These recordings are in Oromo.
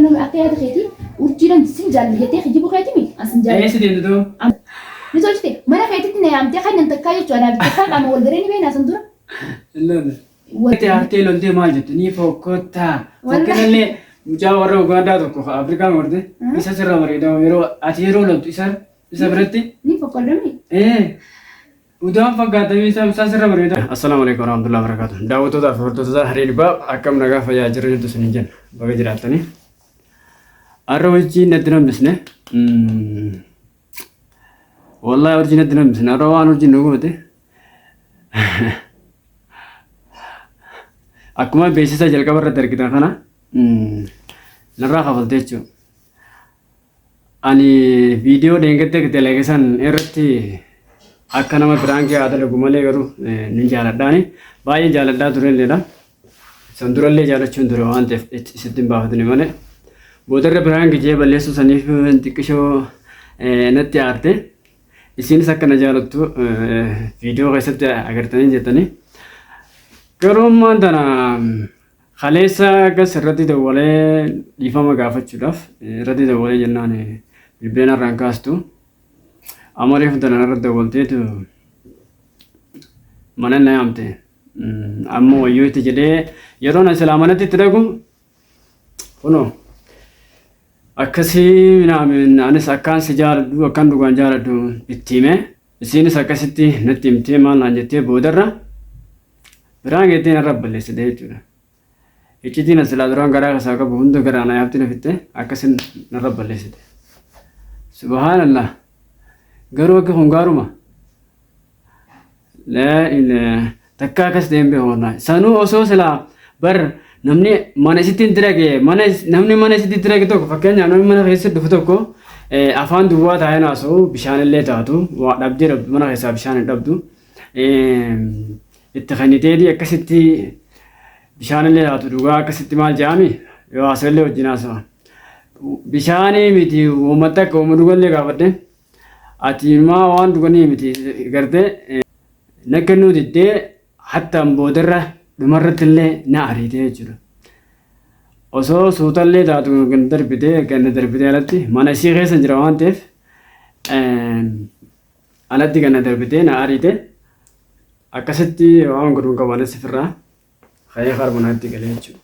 أنا أكيد خيتي ورجينا سنجال هتي خيجي بخيتي مي أسنجال إيه سيدي دو نزوجتي ما أنا خيتي تني عم تخيل أنت كايو أنا بتفهم عم ولدريني بين أسندورة لا أنت هاتي لون دي ما جتني فوكوتا فوكنا اللي مجاورة وغادا تكو أفريقيا مرده إيسا سر مريدا ويرو أتيرو لون إيسا برتي ني فوكلمي إيه ودام فقط إيسا سر مريدا السلام عليكم ورحمة الله وبركاته دعوتو دا فرتو دا هري باب أكم نجا فيا جرجر تسنيجن بقى أروجي ندرم بسنة والله أروجي ندرم بسنة أروان أروجي نقول ده أكما بيسيسا جلك برا تركيدا خنا نرى خفلتيشو أني فيديو دينكتة كتلقيسان إرتي أكنا ما برانكي هذا لقمالي كرو نجالة داني باي جالة دا تورين لدا سندرالي جالة چندرو أنت ستين بافتني ماله بودر برانكي جيب الليسو سنيف تكشو نتي آرته إسين سكنا جالة تو فيديو غيسبت أغرتني جتني كروم ما دنا خالصا كس ردي دولة ليفا ما قافت شداف ردي دولة جنانه بيبنا رانكاستو أمري فتنا رد دولتي تو mana nayamte ammo yoyte jede yerona selamanati tiragu kuno akkasi minamin anis akkan sijaradu akkan dugan jaradu ittime isinis akkasitti nattimte mal anjete bodarra birange tina rabballe sidaytura ichitina siladron gara saka bundu gara nayaptina fitte akkasin narabballe side subhanallah garo ke hongaruma لا إله تكاكس دين بهونا سانو أسوس لا بر نمني mana sitin terage mana namni mana sitin terage tokko fakkeenya namni mana keessa dhufu tokko afaan duwwaa taa'ee naasoo bishaan illee taatu waa dhabdee mana keessaa bishaan hin dhabdu itti kaniteeti akkasitti bishaan illee taatu dhugaa akkasitti maal jedhami yoo asallee wajjin haasawaa bishaanii miti uummata akka uummata dhugallee gaafadhe ati maa waan dhuganii miti gartee nakanu didde hatta bodarra dumarratillee na arite jiru oso suutalle taatu kan darbite alatti mana si keessa jira waan ta'eef alatti kan darbite na arite akkasitti waan godhuun qaban sifirraa khayee karbonaatti galee jiru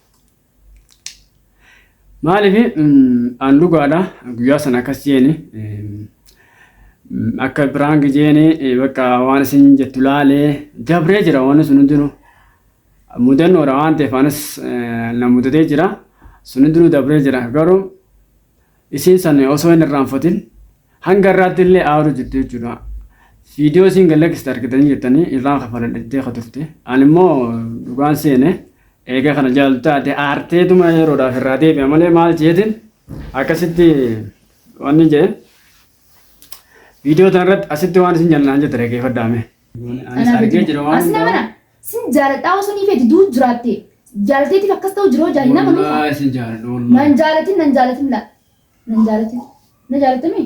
maaliif an dhugaadha guyyaa sana akkas jeeni akka biraan geeni bakka waan isin jettu laalee dabree jira waan sun hundinuu mudannoo dha waan ta'eef anis na mudatee jira sun hundinuu dabree jira garuu isin san osoo hin irraanfatin hanga irraatti illee aaru jettu jechuudha viidiyoo isin galaksite argitanii jettanii irraan kafaladhattee katurte ani immoo dhugaan seene eega kana jaalatu taate aarteetuma yeroodhaaf irraa deebi'a malee maal jeetin akkasitti wanni jee video tanarrat asitti waan isin jallaan jette dhaggeeffadhaame. Anis argee jira waan asna mana sin jaaladhaa osoo ni feeti duu jiraatte jaalateetiif akkas ta'u jiroo jaalina malee wallahi sin jaaladha wallahi nan jaalatin la nan jaalatin na jaalatame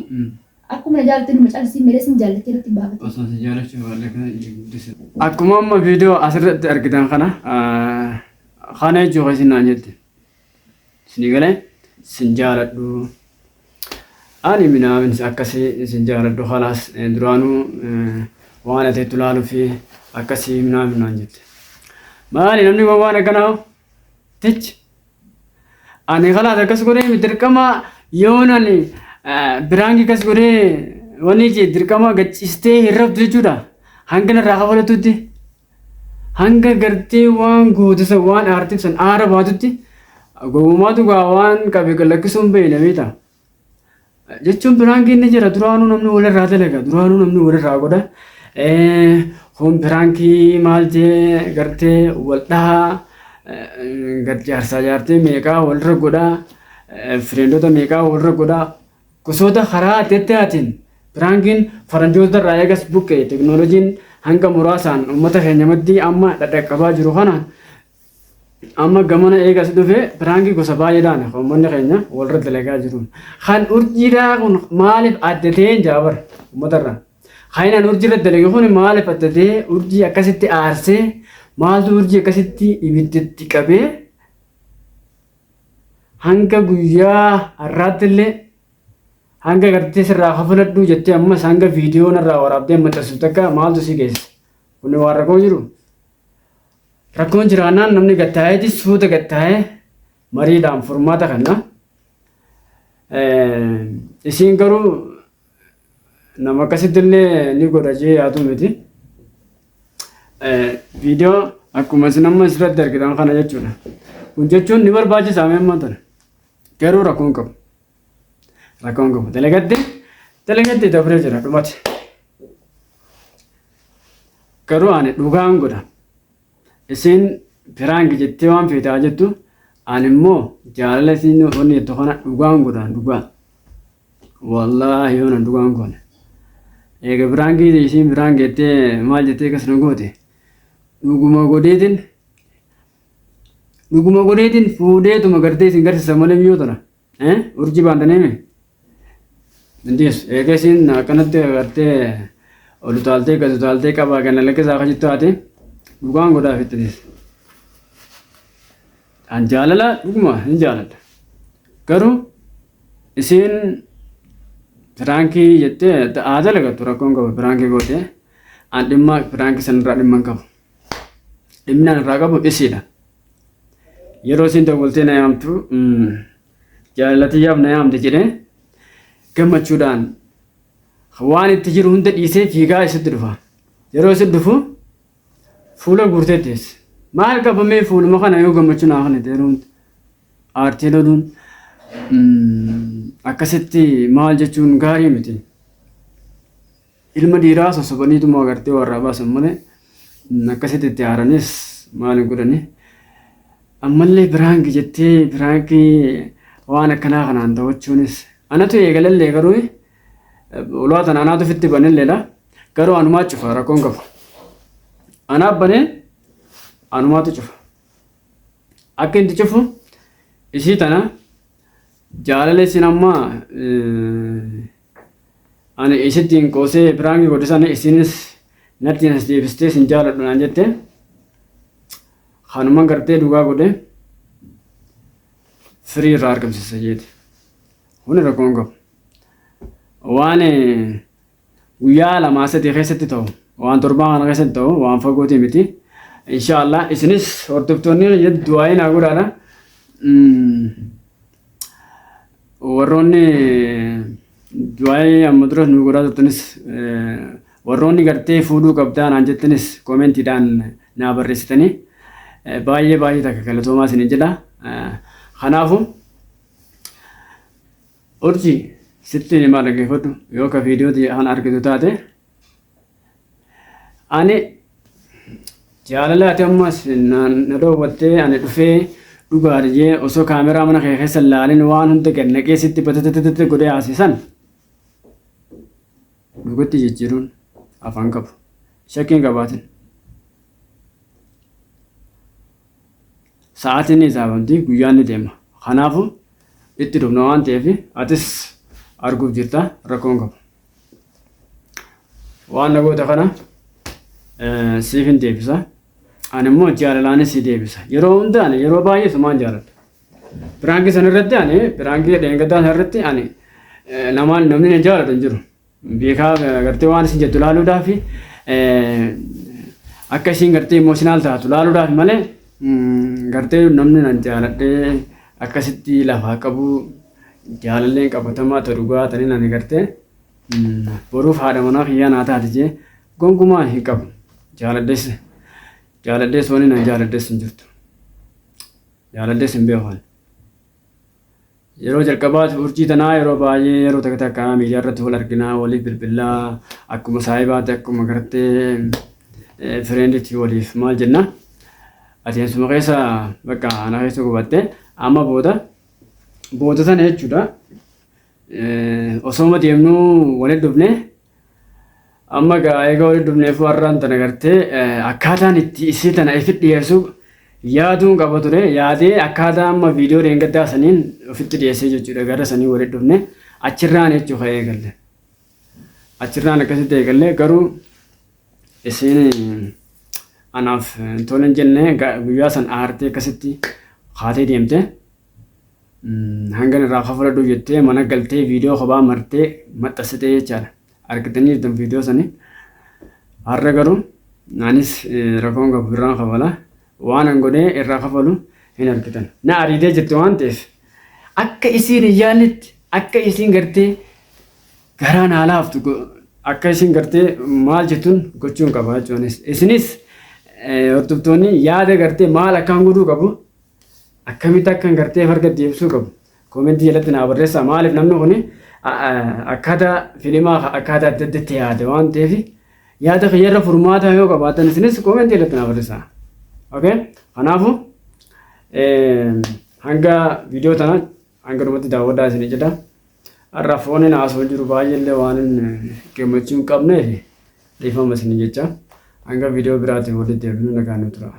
akkuma na jaalatin macaalsi mere sin jaalatee irratti baafate osoo sin jaalachuu wallahi kana guddise akkuma amma video asirratti argitan kana kana jooga isin naan jette isin galee sin jaaladhu ani minaamin akkasi isin jaaladhu khalaas duraanu waan ati tulaalu fi akkasi minaamin naan jette maali namni waan akkana tich ani khalaas akkas godhee dirqama yoonan biraangi kas godhee wani je dirqama gaccistee hirrabdu jechuudha hanga narraa kafalatutti hanga gartee waan gootisa waan aartiif san aara baatutti gowwumaatu gaa waan qabe gallakkisuun beeyna beeta jechuun biraankiin ni jira duraanuu namni walirraa dalaga duraanuu namni walirraa godha kun biraankii maal jee gartee wal dhahaa jaarsaa jaartee meeqaa walirra godha fireendota meeqaa walirra godha gosoota karaa adda addaatiin biraankiin faranjoota irraa eegas buqqee teknooloojiin hanga muraasaan uummata keenya maddii amma dhadhaqqabaa jiru kanaan amma gamana eegas dhufe biraanki gosa baay'eedhaan uummanni keenya walirra dalagaa jiru. Kan urjiidhaa kun maaliif addatee jaabar uummatarraa? Kan urjiirra dalage kun maaliif addatee urjii akkasitti aarsee maaltu urjii akkasitti ibiddatti qabee hanga guyyaa har'aattillee hanga gartee sirraa kafaladhu jettee ammas hanga viidiyoo narraa waraabdee maxxansu takka maaltu si geesse? Kun waan rakkoo jiru. Rakkoon jiraannaan namni gattaa'eeti suuta gattaa'ee mariidhaan furmaata kanna. Isiin garuu nama akkasittillee ni godha jee yaadu miti. Viidiyoo akkuma isin amma asirratti argitan kana jechuudha. Kun jechuun ni barbaachisaa meemmaa tana. Garuu rakkoon qabu. Rakkoon qabu. Dalagatte dabree jira dhumate. Garuu ani dhugaan godha. Isin firaanki jettee waan feetaa jettu ani immoo jaalala isin onni jettu kana dhugaan godha dhugaa. Wallaahi yoona dhugaan godha. Eega firaanki isin firaanki jettee maal jettee akkas nu goote? Dhuguma godheetiin fuudheetuma gartee isin garsiisa malee miyyoo tana. Urjii baandaneeme. Indees eega isin akkanatti gartee ol utaaltee gad utaaltee qabaa kana lakkisaa akka jettu taate dhugaan godhaa fittinis. An jaalala dhuguma hin jaaladha. Garuu isin firaankii jettee aadaa lagattu rakkoon qabu firaankii gootee an dhimma firaankii sanarraa dhimma hin qabu. Dhimmi an irraa qabu isiidha. Yeroo isin dawwaltee na yaamtu jaalalatiyaaf na yaamte jedhee gammachuudhaan waan itti jiru hunda dhiisee fiigaa isitti dhufa. Yeroo isitti dhufu fuula guurtee teesse. Maal qabamee fuuluma kana yoo gammachuu naa kana ta'eeruun aartii loluun akkasitti maal jechuun gaarii miti. Ilma dhiiraa sosobaniituma agartee warraa baasan malee akkasitti itti haaranis maal hin godhani. Ammallee firaankii jettee firaankii waan akkanaa kanaan ta'achuunis anatu eegalallee garuu ulwaatan anaatu fitti banilleedha. Garuu anumaa cufa rakkoon qabu. Anaaf banee anumaatu cufa. Akka inni cufu isii tana jaalala isin amma ani isittiin qoosee firaankii godhisan isinis natti nas deebistee sin jaaladhu naan jette kanuma gartee dhugaa godhe firii irraa argamsiisa jeeti. Kuni rakkoon qabu. Waan guyyaa lamaa sadii keessatti ta'u waan torbaa kana keessatti ta'u waan fagootii miti. Inshaallah isinis hordoftoonni du'aayi naa godhaadha. Warroonni du'aayi amma dura nu godhaa turtanis warroonni gartee fuudhuu qabdaa naan jettanis koomentiidhaan naa barreessitanii baay'ee takka galatoomaa isin jedha. Kanaafu urjii sitti maal dhaggeeffadhu yoo ka viidiyoo kan argitu taate ani jaalala ati ammas na dhoowwattee ani dhufee dhugaa jee osoo kaameraa mana kee keessa laalin waan hunda gad naqee sitti batatatatate godhee haasisan dhugatti jijjiiruun afaan qabu shakkiin qabaatin. Sa'aatiin ni isaafamti guyyaan ni deema. Kanaafu itti dhufna waan ta'eef atis arguuf jirta rakkoon qabu. Waan nagoota kana siif hin deebisa. Ani immoo jaalalaanis si deebisa. Yeroo hunda ani yeroo baay'ee sumaan jaaladha. Firaankii sana irratti ani firaankii dheengaddaa sana irratti ani namni na jaalatu hin jiru. Beekaa gartee waan isin jettu laaluudhaaf akka isin gartee imooshinaal taatu laaluudhaaf malee gartee namni na jaaladhee akkasitti lafaa qabu jaalalleen qabatamaa ta'u dhugaa ta'anii ani gartee boruuf haadha manaa kiyyaa naa taate jee gonkumaa hin qabu. Jaaladhees wani na jaaladhees hin jirtu. Jaaladhees hin beekan. Yeroo jalqabaati urjii tanaa yeroo baay'ee yeroo takka takka miidiyaa irratti wal arginaa waliif bilbilaa akkuma saahibaatti akkuma gartee fireenditti waliif maal jenna. Adeemsuma keessa bakka ana keessa gubattee amma booda sana jechuudha. Osoo deemnuu walitti dhufnee amma egaa walitti dhufneef warraan tana gartee akkaataan itti isii tana ifitti dhiyeessu yaaduun qaba ture. Yaadee akkaataa amma viidiyoo dheengaddaa saniin ofitti dhiyeessee jechuudha. Gara sanii walitti dhufne achirraan jechuudha eegalle. Achirraan akkasitti eegalle garuu isiin anaaf tolan jenne guyyaa san aartee akkasitti haatee deemte hangan irraa kafaladhu jettee mana galtee viidiyoo kophaa martee maxxansitee jechaadha. Argitanii jirtan viidiyoo sanii. Har'a garuu anis rakkoon qabu irraan kafala. Waan an godhee irraa kafalu hin argitan. Na ariitee jirti waan ta'eef akka isiin hin yaadnetti akka isiin gartee garaan haala haftu akka isiin gartee maal jettuun gochuun qaba jechuunis. Isinis hordoftoonni yaada gartee maal akkaan godhuu qabu akkamitti akkan gartee farga deebisuu qabu koomentii jalatti naa barreessaa. Maaliif namni kun akkaataa filimaa akkaataa adda addaatti yaada waan ta'eef yaada fayyarra furmaata yoo qabaatan isinis koomentii jalatti naa barreessaa. Okay? Kanaafuu hanga viidiyoo tana hanga dhumatti daawwadhaa isin jedha. Har'a fooniin haasoo jiru baay'eellee waan gammachuu hin qabneef dhiifama isin jecha. Hanga viidiyoo biraatiin walitti deebinu nagaan tura.